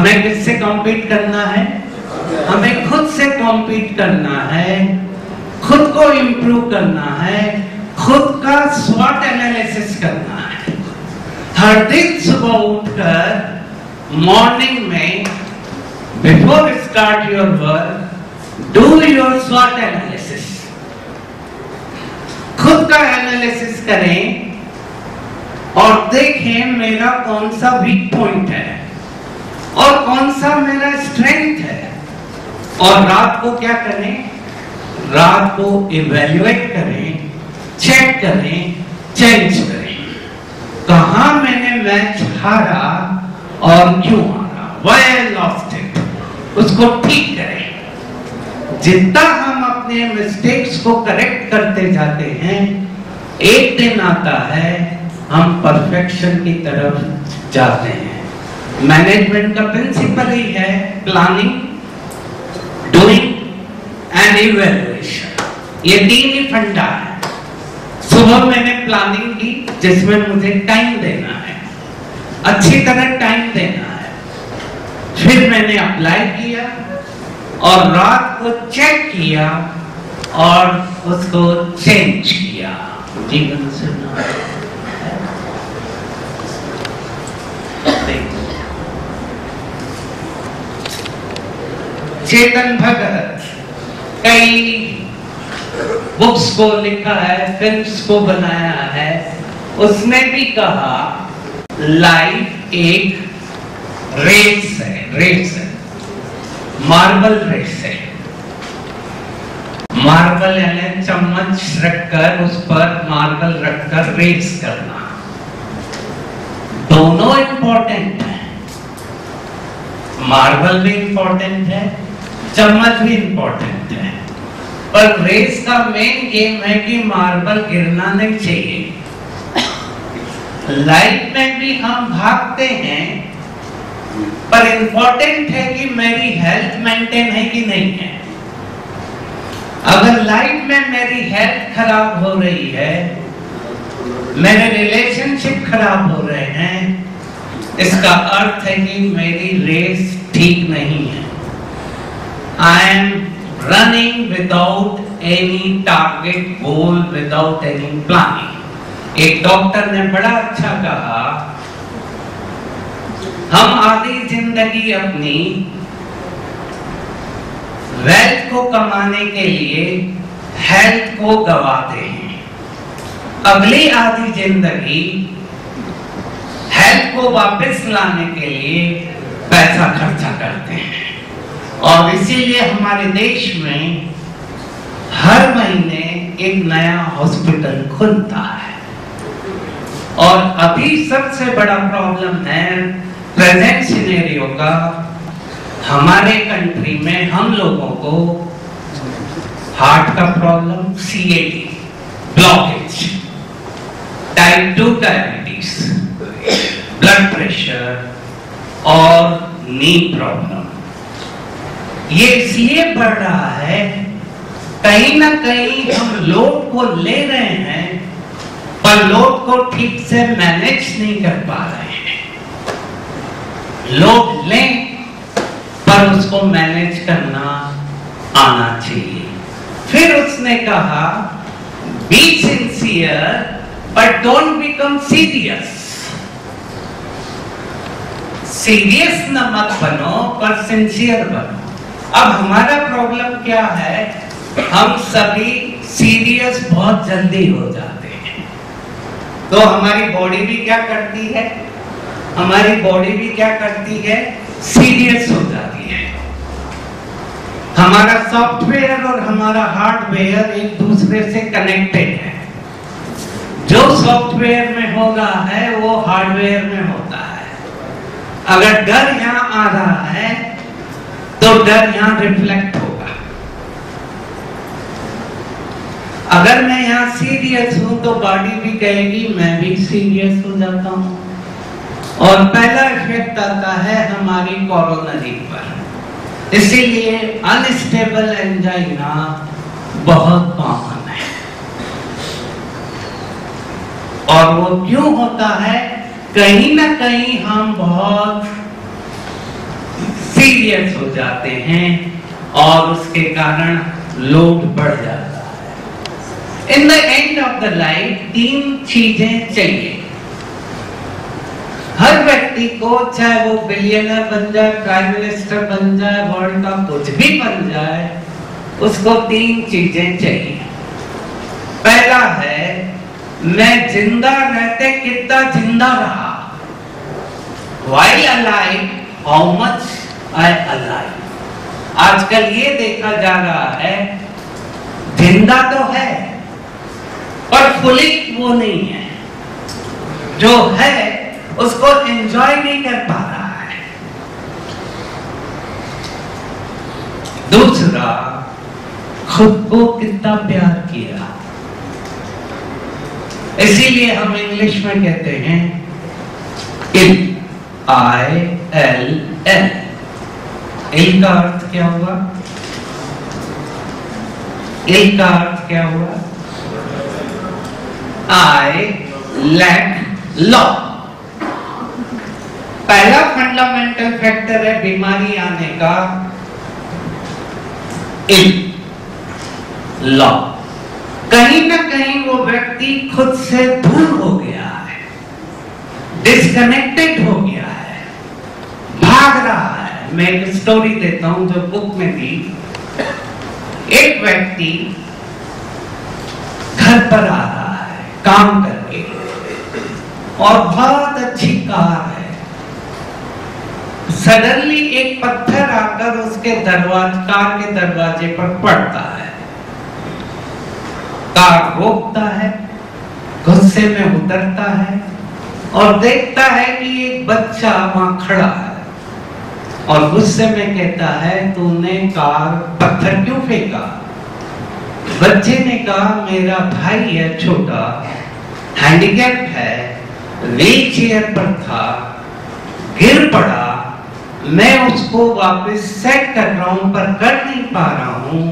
हमें किससे कॉम्पीट करना है? हमें खुद से कॉम्पीट करना है, खुद को इम्प्रूव करना है, खुद का स्वॉट एनालिसिस करना है। हर दिन सुबह उठकर मॉर्निंग में before start your work do your स्वॉट एनालिसिस। खुद का एनालिसिस करें और देखें मेरा कौन सा वीक पॉइंट है और कौन सा मेरा स्ट्रेंथ है। और रात को क्या करें? रात को इवैल्यूएट करें, चेक करें, चेंज करें। कहां मैंने मैच हारा और क्यों हारा, व्हाई आई लॉस्ट इट, उसको ठीक करें। जितना हम अपने मिस्टेक्स को करेक्ट करते जाते हैं, एक दिन आता है हम परफेक्शन की तरफ जाते हैं। मैनेजमेंट का प्रिंसिपल ही है प्लानिंग, डूइंग एंड इवैल्यूएशन। ये तीन ही फंडा है। सुबह मैंने प्लानिंग की जिसमें मुझे टाइम देना है, अच्छी तरह टाइम देना है। फिर मैंने अप्लाई किया और रात को चेक किया और उसको चेंज किया। जीवन से चेतन भगत कई बुक्स को लिखा है, फिल्म्स को बनाया है। उसने भी कहा लाइफ एक रेस है, मार्बल रेस है। मार्बल यानी चम्मच रखकर उस पर मार्बल रखकर रेस करना। दोनों इंपॉर्टेंट है, मार्बल भी इंपॉर्टेंट है, चम्मच भी इंपॉर्टेंट है, पर रेस का मेन गेम है कि मार्बल गिरना नहीं चाहिए। लाइफ में भी हम भागते हैं, पर इंपॉर्टेंट है कि मेरी हेल्थ मेंटेन है कि नहीं है। अगर लाइफ में मेरी हेल्थ खराब हो रही है, मेरे रिलेशनशिप खराब हो रहे हैं, इसका अर्थ है कि मेरी रेस ठीक नहीं है। I am running without any target, goal, without any planning. एक डॉक्टर ने बड़ा अच्छा कहा, हम आधी जिंदगी अपनी वेल्थ को कमाने के लिए हेल्थ को गवाते हैं, अगली आधी जिंदगी हेल्थ को वापस लाने के लिए पैसा खर्चा करते हैं। और इसीलिए हमारे देश में हर महीने एक नया हॉस्पिटल खुलता है। और अभी सबसे बड़ा प्रॉब्लम है प्रेजेंट सिनेरियो का, हमारे कंट्री में हम लोगों को हार्ट का problem, CAD, blockage, type 2 diabetes, blood pressure और नी प्रॉब्लम। ये इसलिए बढ़ रहा है, कहीं ना कहीं हम लोड को ले रहे हैं, पर लोड को ठीक से मैनेज नहीं कर पा रहे हैं। लोड लें, पर उसको मैनेज करना आना चाहिए। फिर उसने कहा be sincere but don't become serious. Serious न मत बनो, पर सिंसियर बनो। अब हमारा प्रॉब्लम क्या है, हम सभी सीरियस बहुत जल्दी हो जाते हैं। तो हमारी बॉडी भी क्या करती है, हमारी बॉडी भी क्या करती है, सीरियस हो जाती है। हमारा सॉफ्टवेयर और हमारा हार्डवेयर एक दूसरे से कनेक्टेड है। जो सॉफ्टवेयर में हो रहा है वो हार्डवेयर में होता है। अगर डर यहाँ आ रहा है तो डर यहाँ रिफ्लेक्ट होगा। अगर मैं यहाँ सीरियस हूं तो बॉडी भी कहेगी मैं भी सीरियस हो जाता हूं। और पहला इफेक्ट आता है हमारी कोरोनरी पर। इसीलिए अनस्टेबल एंजाइना बहुत कॉमन है। और वो क्यों होता है, कहीं ना कहीं हम बहुत सीरियस हो जाते हैं और उसके कारण लोड बढ़ जाता है। In the end of the life 3 चीजें चाहिए हर व्यक्ति को, चाहे वो बिलियनर बन जाए, प्राइम मिनिस्टर बन जाए, वर्ल्ड का कुछ भी बन जाए, उसको 3 चीजें चाहिए। पहला है, मैं जिंदा रहते कितना जिंदा रहा, while alive, how much I alive। आजकल ये देखा जा रहा है, जिंदा तो है पर फुली वो नहीं है, जो है उसको एंजॉय नहीं कर पा रहा है। दूसरा, खुद को कितना प्यार किया। इसीलिए हम इंग्लिश में कहते हैं ILL। इल का अर्थ क्या हुआ? इल का अर्थ क्या हुआ? I lack love। पहला फंडामेंटल फैक्टर है बीमारी आने का, लव। कहीं ना कहीं वो व्यक्ति खुद से दूर हो गया है, डिस्कनेक्टेड हो गया है, भाग रहा है। मैं एक स्टोरी देता हूं जो बुक में थी। एक व्यक्ति घर पर आ रहा है काम करके और बहुत अच्छी कार है। सडनली एक पत्थर आकर उसके कार के दरवाजे पर पड़ता है। कार रोकता है, गुस्से में उतरता है और देखता है कि एक बच्चा वहां खड़ा है और गुस्से में कहता है, तूने पत्थर क्यों फेंका? बच्चे ने कहा, मेरा भाई है छोटा, हैंडीकैप है, व्हील चेयर पर था, गिर पड़ा, मैं उसको वापस सेट कर रहा हूं पर कर नहीं पा रहा हूं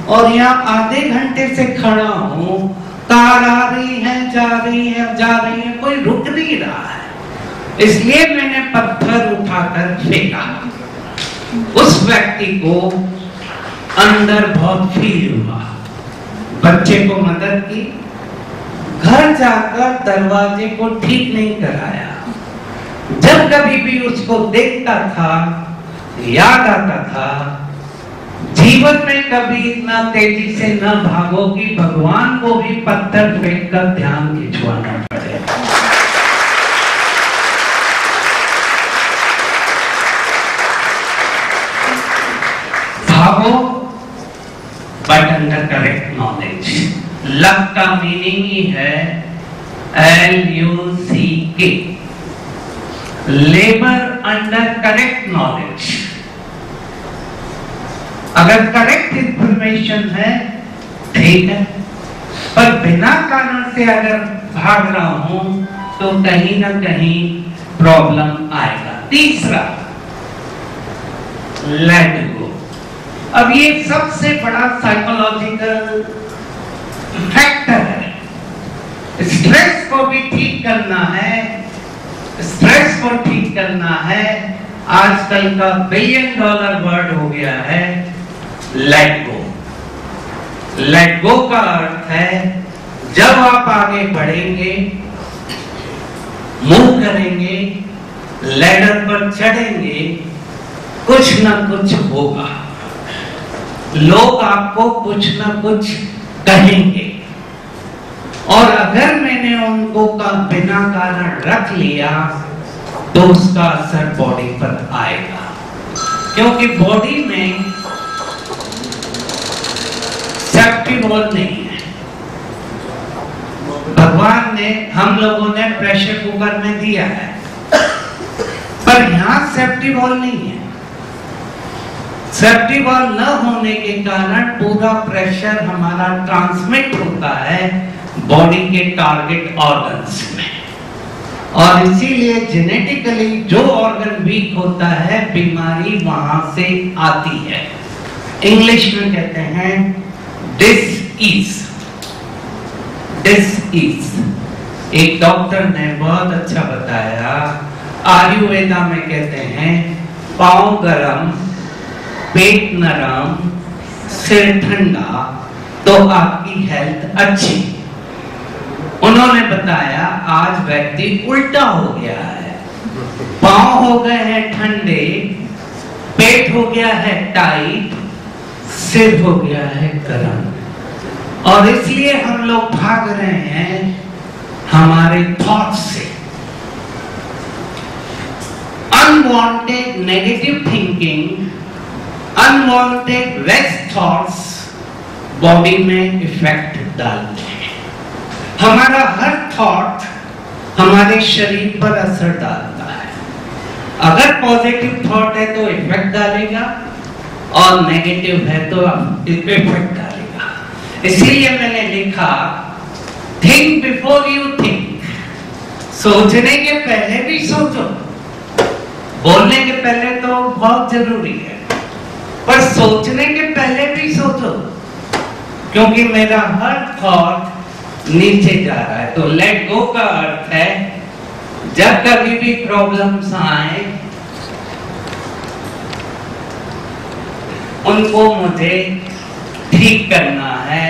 और यहाँ आधे घंटे से खड़ा हूं, कार आ रही है, जा रही है, कोई रुक नहीं रहा है, इसलिए मैंने पत्थर उठाकर फेंका। उस व्यक्ति को अंदर बहुत फील हुआ, बच्चे को मदद की, घर जाकर दरवाजे को ठीक नहीं कराया। जब कभी भी उसको देखता था, याद आता था, जीवन में कभी इतना तेजी से न भागो कि भगवान को भी पत्थर फेंक कर ध्यान खिंचवाना पड़े। भागो but under correct knowledge. Luck का मीनिंग ही है LUCK, labour under correct knowledge. अगर करेक्ट इंफॉर्मेशन है ठीक है, पर बिना कारण से अगर भाग रहा हूं तो कहीं ना कहीं प्रॉब्लम आएगा। तीसरा, लेट गो। अब ये सबसे बड़ा साइकोलॉजिकल फैक्टर है। स्ट्रेस को भी ठीक करना है, स्ट्रेस को ठीक करना है। आजकल का $1 बिलियन वर्ड हो गया है लेट गो। लेट गो का अर्थ है जब आप आगे बढ़ेंगे, मूव करेंगे, लैडर पर चढ़ेंगे, कुछ ना कुछ होगा, लोग आपको कुछ ना कुछ कहेंगे और अगर मैंने उनको का बिना कारण रख लिया तो उसका असर बॉडी पर आएगा, क्योंकि बॉडी में सेफ्टी वॉल्व नहीं है। भगवान ने, हम लोगों ने प्रेशर कुकर में दिया है, पर यहां सेफ्टी वॉल्व नहीं है। सेफ्टी वॉल्व न होने के कारण पूरा प्रेशर हमारा ट्रांसमिट होता है बॉडी के टारगेट ऑर्गन्स में, और इसीलिए जेनेटिकली जो ऑर्गन वीक होता है बीमारी वहां से आती है। इंग्लिश में कहते हैं डिसईज। एक डॉक्टर ने बहुत अच्छा बताया, आयुर्वेदा में कहते हैं पांव गरम पेट नरम, सिर ठंडा, तो आपकी हेल्थ अच्छी। उन्होंने बताया आज व्यक्ति उल्टा हो गया है, पांव हो गए हैं ठंडे, पेट हो गया है टाइट, सिर हो गया है गर्म, और इसलिए हम लोग भाग रहे हैं हमारे थॉट्स से। Unwanted negative thinking, unwanted waste thoughts body में इफेक्ट डालते हैं। हमारा हर थॉट हमारे शरीर पर असर डालता है। अगर पॉजिटिव थॉट है तो इफेक्ट डालेगा, और नेगेटिव है तो इफेक्ट डालेगा। इसीलिए मैंने लिखा थिंक बिफोर यू थिंक। सोचने के पहले भी सोचो। बोलने के पहले तो बहुत जरूरी है, पर सोचने के पहले भी सोचो, क्योंकि मेरा हर थॉट नीचे जा रहा है। तो लेट गो का अर्थ है जब कभी भी प्रॉब्लम्स आए उनको मुझे ठीक करना है,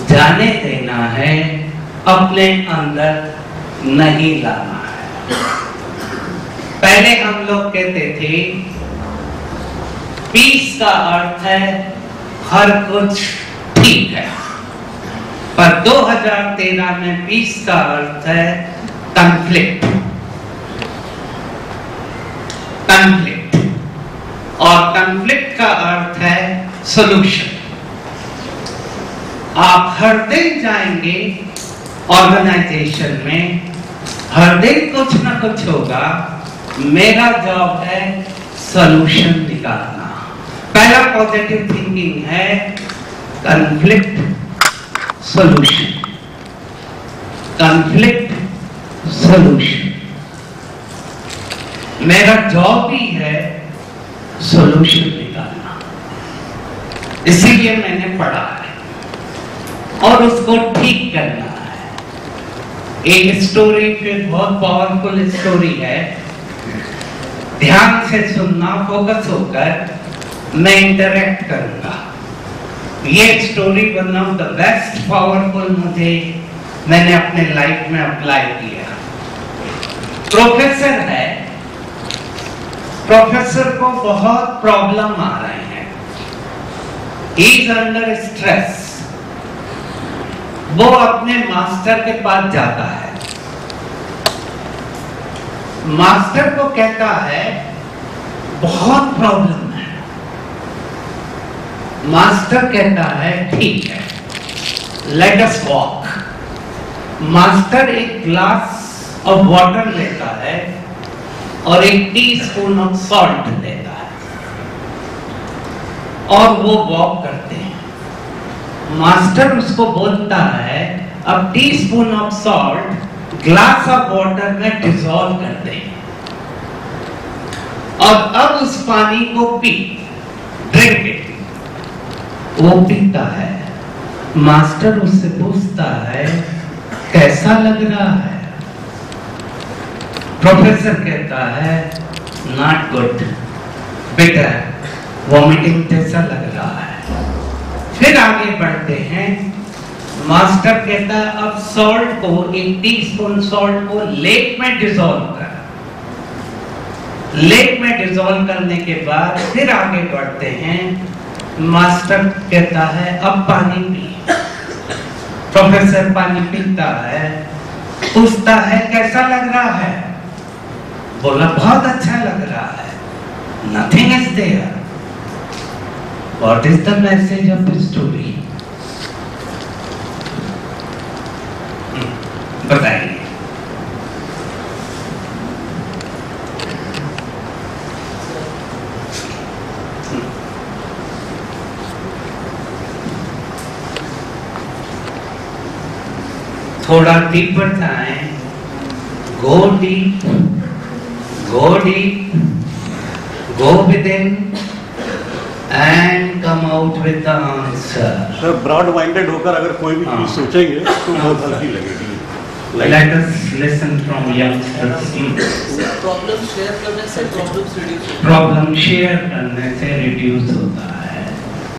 जाने देना है, अपने अंदर नहीं लाना है। पहले हम लोग कहते थे पीस का अर्थ है हर कुछ ठीक है, पर 2013 में पीस का अर्थ है कॉन्फ्लिक्ट। कॉन्फ्लिक्ट और कॉन्फ्लिक्ट का अर्थ है सॉल्यूशन। आप हर दिन जाएंगे ऑर्गेनाइजेशन में, हर दिन कुछ ना कुछ होगा। मेरा जॉब है सॉल्यूशन निकालना। पहला पॉजिटिव थिंकिंग है कॉन्फ्लिक्ट सॉल्यूशन, कॉन्फ्लिक्ट सॉल्यूशन। मेरा जॉब भी है सॉल्यूशन निकालना, इसीलिए मैंने पढ़ा है और उसको ठीक करना है। एक स्टोरी फिर बहुत पावरफुल स्टोरी है, ध्यान से सुनना, फोकस होकर मैं इंटरेक्ट करूंगा। ये story one of the best powerful मुझे मैंने अपने लाइफ में अप्लाई किया। प्रोफेसर है, प्रोफेसर को बहुत प्रॉब्लम आ रहे हैं, ही इज अंडर स्ट्रेस। वो अपने मास्टर के पास जाता है, मास्टर को कहता है बहुत प्रॉब्लम है। मास्टर कहता है ठीक है, लेट अस वॉक। मास्टर एक ग्लास ऑफ वाटर लेता है और एक टीस्पून ऑफ सॉल्ट लेता है और वो वॉक करते हैं। मास्टर उसको बोलता है अब teaspoon of salt glass of water में डिसॉल्व कर दे और अब उस पानी को पी, ड्रिंक इट। वो पीता है। मास्टर उससे पूछता है कैसा लग रहा है? प्रोफेसर कहता है नॉट गुड, बिटर, वॉमिटिंग जैसा लग रहा है। फिर आगे बढ़ते हैं। मास्टर कहता है अब सॉल्ट को, एक टीस्पून सॉल्ट को लेक में डिसॉल्व कर। लेक में डिसॉल्व करने के बाद फिर आगे बढ़ते हैं। मास्टर कहता है अब पानी पी। प्रोफेसर पानी पीता है, पूछता है कैसा लग रहा है? बोला बहुत अच्छा लग रहा है। Nothing is there. What is the message of the story? बताइए। थोड़ा डीपर जाएं, go deep, go deep, go within and come out with the answer. Sir broad minded होकर अगर कोई भी चीज सोचेंगे तो बहुत हल्की लगेगी। Let us listen from youngsters. Problem share करने से प्रॉब्लम्स रिड्यूस प्रॉब्लम शेयर करने से रिड्यूस होता है।